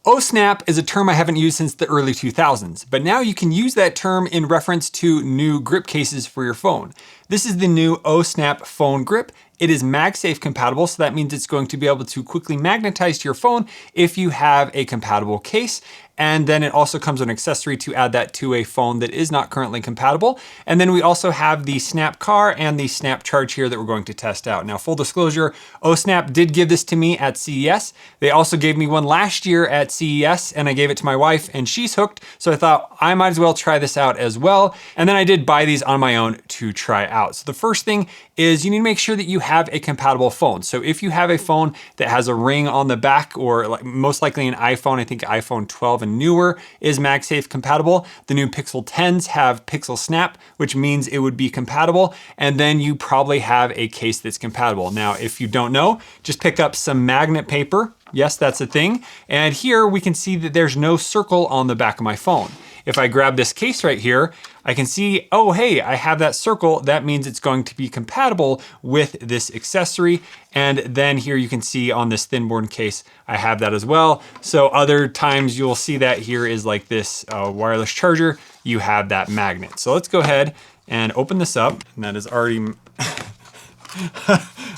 OhSnap is a term I haven't used since the early 2000s, but now you can use that term in reference to new grip cases for your phone. This is the new OhSnap phone grip. It is MagSafe compatible, so that means it's going to be able to quickly magnetize to your phone if you have a compatible case. And then it also comes with an accessory to add that to a phone that is not currently compatible. And then we also have the Snap Car and the Snap Charge here that we're going to test out. Now, full disclosure, OhSnap did give this to me at CES. They also gave me one last year at CES, and I gave it to my wife, and she's hooked. So I thought I might as well try this out as well. And then I did buy these on my own to try out. So the first thing is you need to make sure that you have a compatible phone. So if you have a phone that has a ring on the back, or most likely an iPhone, I think iPhone 12 and newer is MagSafe compatible. The new Pixel 10s have Pixel Snap, which means it would be compatible. And then you probably have a case that's compatible. Now, if you don't know, just pick up some magnet paper. Yes, that's a thing. And here we can see that there's no circle on the back of my phone. If I grab this case right here, I can see, oh, hey, I have that circle. That means it's going to be compatible with this accessory. And then here you can see on this thin-born case, I have that as well. So other times you'll see that here is like this wireless charger, you have that magnet. So let's go ahead and open this up. And that is already,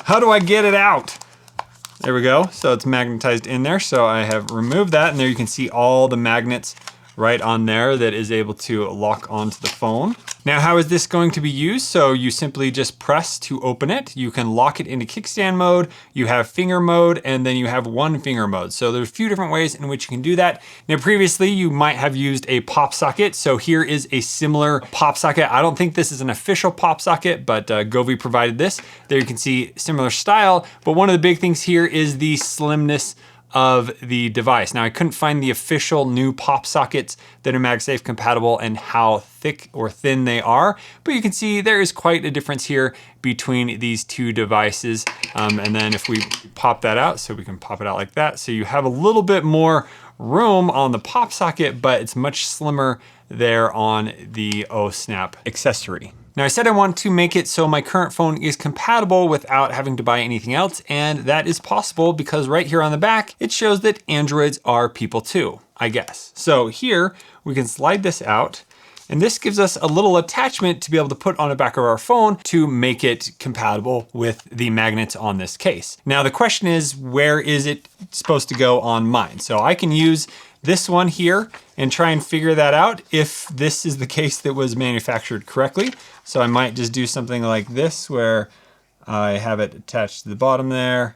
how do I get it out? There we go. So it's magnetized in there. So I have removed that, and there you can see all the magnets right on there that is able to lock onto the phone. Now, how is this going to be used? So you simply just press to open it. You can lock it into kickstand mode, you have finger mode, and then you have one finger mode. So there's a few different ways in which you can do that. Now, previously you might have used a pop socket. So here is a similar pop socket. I don't think this is an official pop socket, but Govee provided this. There you can see similar style, but one of the big things here is the slimness of the device. Now, I couldn't find the official new pop sockets that are MagSafe compatible and how thick or thin they are, but you can see there is quite a difference here between these two devices. And then if we pop that out, so we can pop it out like that. So you have a little bit more room on the pop socket, but it's much slimmer there on the OhSnap accessory. Now, I said I want to make it so my current phone is compatible without having to buy anything else, and that is possible because right here on the back, it shows that Androids are people too, I guess. So here, we can slide this out, and this gives us a little attachment to be able to put on the back of our phone to make it compatible with the magnets on this case. Now, the question is, where is it supposed to go on mine? So I can use this one here and try and figure that out if this is the case that was manufactured correctly. So I might just do something like this where I have it attached to the bottom there,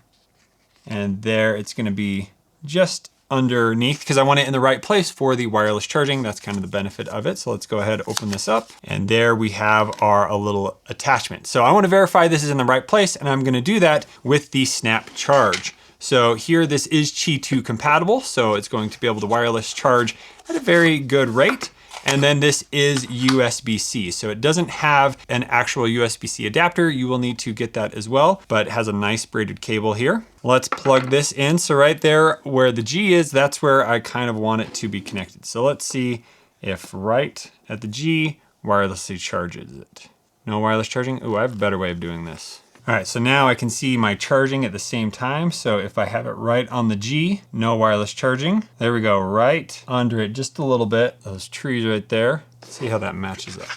and there it's going to be just underneath because I want it in the right place for the wireless charging. That's kind of the benefit of it. So let's go ahead, open this up, and there we have our little attachment. So I want to verify this is in the right place, and I'm going to do that with the Snap Charge. So here, this is Qi 2 compatible, so it's going to be able to wireless charge at a very good rate. And then this is USB-C. So it doesn't have an actual USB-C adapter. You will need to get that as well, but it has a nice braided cable here. Let's plug this in. So right there where the G is, that's where I kind of want it to be connected. So let's see if right at the G, wirelessly charges it. No wireless charging? Ooh, I have a better way of doing this. All right, so now I can see my charging at the same time. So if I have it right on the G, no wireless charging. There we go, right under it just a little bit. Those trees right there. Let's see how that matches up.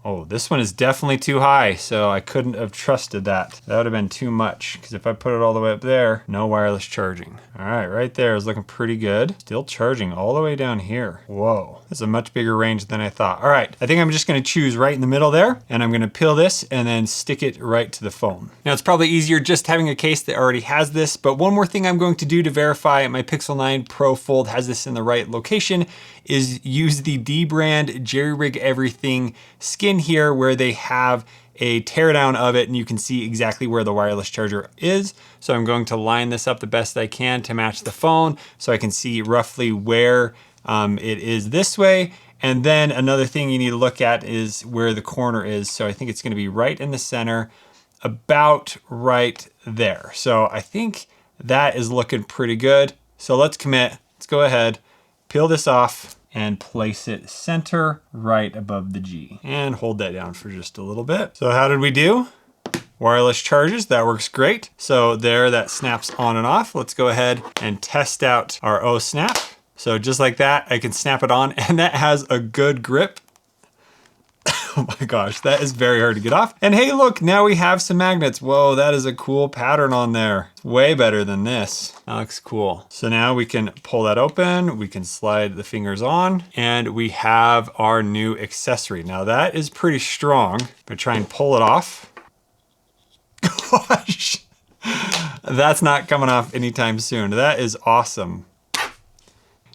Oh, this one is definitely too high, so I couldn't have trusted that. That would have been too much, because if I put it all the way up there, no wireless charging. All right, right there is looking pretty good. Still charging all the way down here. Whoa, that's a much bigger range than I thought. All right, I think I'm just gonna choose right in the middle there, and I'm gonna peel this and then stick it right to the phone. Now, it's probably easier just having a case that already has this, but one more thing I'm going to do to verify my Pixel 9 Pro Fold has this in the right location is use the D-brand Jerry Rig Everything skin here where they have a teardown of it and you can see exactly where the wireless charger is. So I'm going to line this up the best I can to match the phone so I can see roughly where it is this way. And then another thing you need to look at is where the corner is. So I think it's going to be right in the center, about right there. So I think that is looking pretty good. So let's commit. Let's go ahead, peel this off, and place it center right above the G. And hold that down for just a little bit. So how did we do? wireless charges. That works great. So there, that snaps on and off. Let's go ahead and test out our OhSnap. So just like that, I can snap it on, and that has a good grip. Oh my gosh, that is very hard to get off. And hey, look, now we have some magnets. Whoa, that is a cool pattern on there. It's way better than this. That looks cool. So now we can pull that open, we can slide the fingers on, and we have our new accessory. Now that is pretty strong, but try and pull it off. Gosh, that's not coming off anytime soon. That is awesome.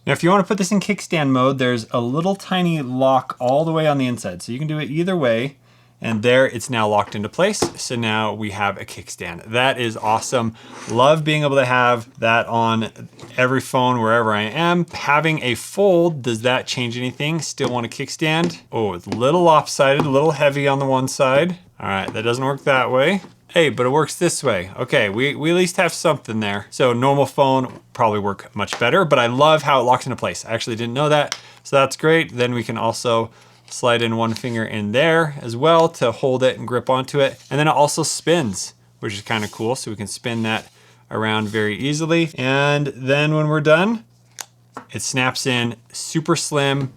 Now, if you want to put this in kickstand mode, there's a little tiny lock all the way on the inside. So you can do it either way. And there, it's now locked into place. So now we have a kickstand. That is awesome. Love being able to have that on every phone wherever I am. Having a fold, does that change anything? Still want a kickstand? Oh, it's a little lopsided, a little heavy on the one side. All right, that doesn't work that way. Hey, but it works this way. Okay, we at least have something there. So normal phone probably work much better, but I love how it locks into place. I actually didn't know that, so that's great. Then we can also slide in one finger in there as well to hold it and grip onto it. And then it also spins, which is kind of cool. So we can spin that around very easily. And then when we're done, it snaps in super slim.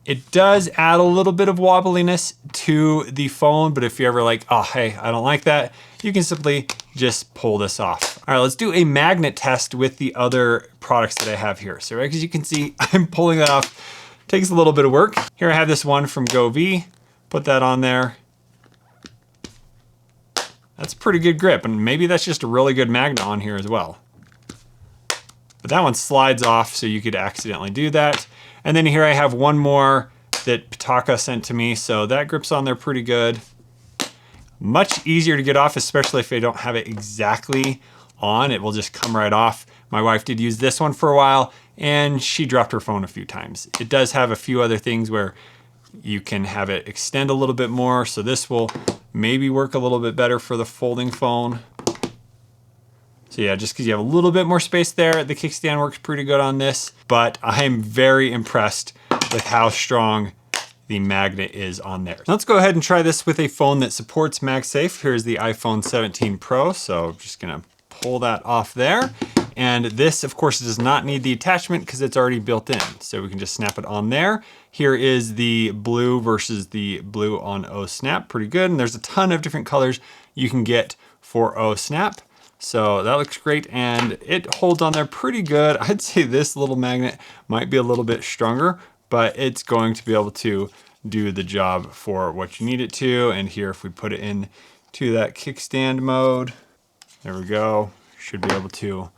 It does add a little bit of wobbliness to the phone, but if you're ever like, oh, hey, I don't like that, you can simply just pull this off. All right, let's do a magnet test with the other products that I have here. So as you can see, I'm pulling that off. Takes a little bit of work. Here I have this one from Govee. Put that on there. That's pretty good grip, and maybe that's just a really good magnet on here as well. But that one slides off, so you could accidentally do that. And then here I have one more that Pitaka sent to me, so that grips on there pretty good. Much easier to get off, especially if I don't have it exactly on. It will just come right off. My wife did use this one for a while, and she dropped her phone a few times. It does have a few other things where you can have it extend a little bit more, so this will maybe work a little bit better for the folding phone. So yeah, just because you have a little bit more space there, the kickstand works pretty good on this, but I'm very impressed with how strong the magnet is on there. Let's go ahead and try this with a phone that supports MagSafe. Here's the iPhone 17 Pro, so I'm just gonna pull that off there. And this, of course, does not need the attachment because it's already built in. So we can just snap it on there. Here is the blue versus the blue on OhSnap, pretty good. And there's a ton of different colors you can get for OhSnap. So that looks great, and it holds on there pretty good. I'd say this little magnet might be a little bit stronger, but it's going to be able to do the job for what you need it to. And here, if we put it in to that kickstand mode, there we go. Should be able to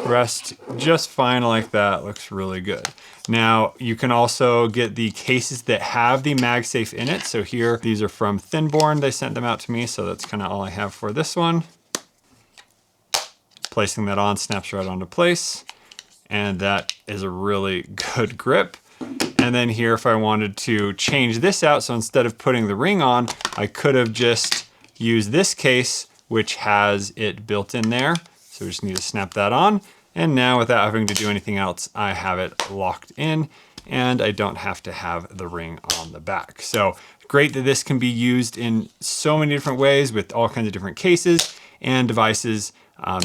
rest just fine like that. Looks really good. Now, you can also get the cases that have the MagSafe in it. So here, these are from Thinborn. They sent them out to me, so that's kind of all I have for this one. Placing that on snaps right onto place, and that is a really good grip. And then here, if I wanted to change this out, so instead of putting the ring on, I could have just used this case, which has it built in there. So we just need to snap that on. And now without having to do anything else, I have it locked in, and I don't have to have the ring on the back. So great that this can be used in so many different ways with all kinds of different cases and devices.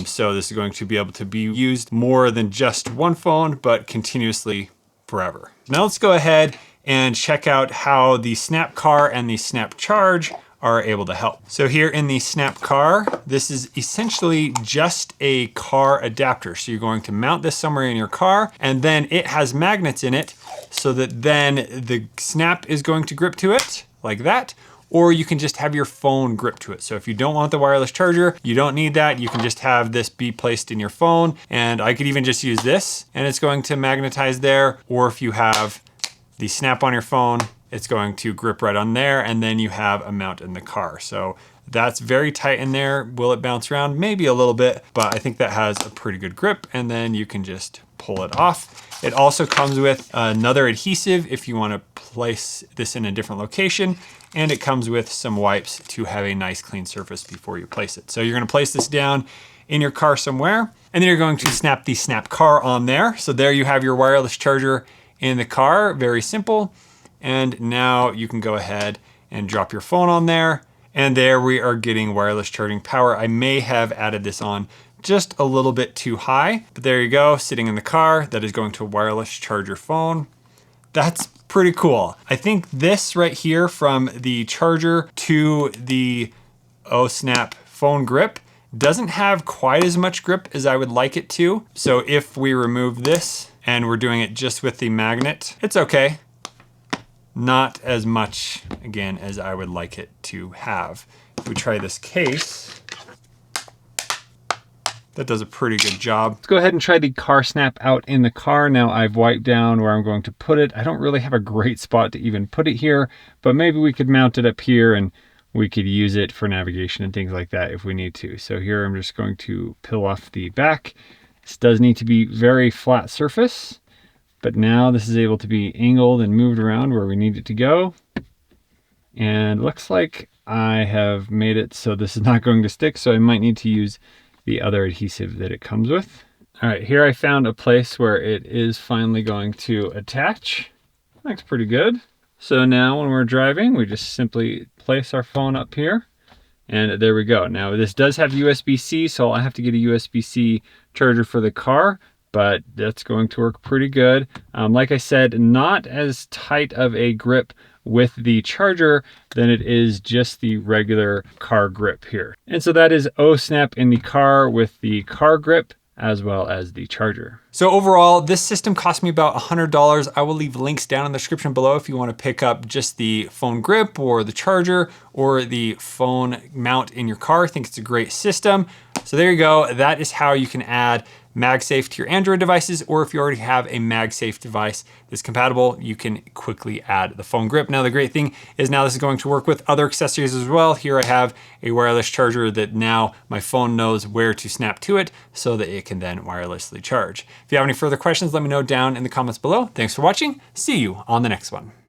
So this is going to be able to be used more than just one phone, but continuously forever. Now let's go ahead and check out how the Snap Car and the Snap Charge are able to help. So here in the Snap Car, this is essentially just a car adapter. So you're going to mount this somewhere in your car, and then it has magnets in it so that then the Snap is going to grip to it like that. Or you can just have your phone grip to it. So if you don't want the wireless charger, you don't need that. You can just have this be placed in your phone. And I could even just use this and it's going to magnetize there. Or if you have the Snap on your phone, it's going to grip right on there, and then you have a mount in the car. So that's very tight in there. Will it bounce around? Maybe a little bit, but I think that has a pretty good grip, and then you can just pull it off. It also comes with another adhesive if you want to place this in a different location, and it comes with some wipes to have a nice clean surface before you place it. So you're going to place this down in your car somewhere, and then you're going to snap the Snap Car on there. So there you have your wireless charger in the car, very simple. And now you can go ahead and drop your phone on there, And there we are getting wireless charging power. I may have added this on just a little bit too high, but there you go, sitting in the car, that is going to wireless charge your phone. That's pretty cool. I think this right here from the charger to the OhSnap phone grip doesn't have quite as much grip as I would like it to. So if we remove this and we're doing it just with the magnet, it's okay. Not as much, again, as I would like it to have. If we try this case, that does a pretty good job. Let's go ahead and try the car snap out in the car. Now I've wiped down where I'm going to put it. I don't really have a great spot to even put it here, but maybe we could mount it up here and we could use it for navigation and things like that if we need to. So here I'm just going to peel off the back. This does need to be very flat surface, but now this is able to be angled and moved around where we need it to go. And looks like I have made it so this is not going to stick, so I might need to use the other adhesive that it comes with. All right, here I found a place where it is finally going to attach. Looks pretty good. So now when we're driving, we just simply place our phone up here and there we go. Now this does have USB-C, so I have to get a USB-C charger for the car, but that's going to work pretty good. Like I said, not as tight of a grip with the charger than it is just the regular car grip here. And so that is OhSnap in the car with the car grip as well as the charger. So overall, this system cost me about $100. I will leave links down in the description below if you want to pick up just the phone grip or the charger or the phone mount in your car. I think it's a great system. So there you go. That is how you can add MagSafe to your Android devices, or if you already have a MagSafe device that's compatible, you can quickly add the phone grip. Now, the great thing is now this is going to work with other accessories as well. Here I have a wireless charger that now my phone knows where to snap to it so that it can then wirelessly charge. If you have any further questions, let me know down in the comments below. Thanks for watching. See you on the next one.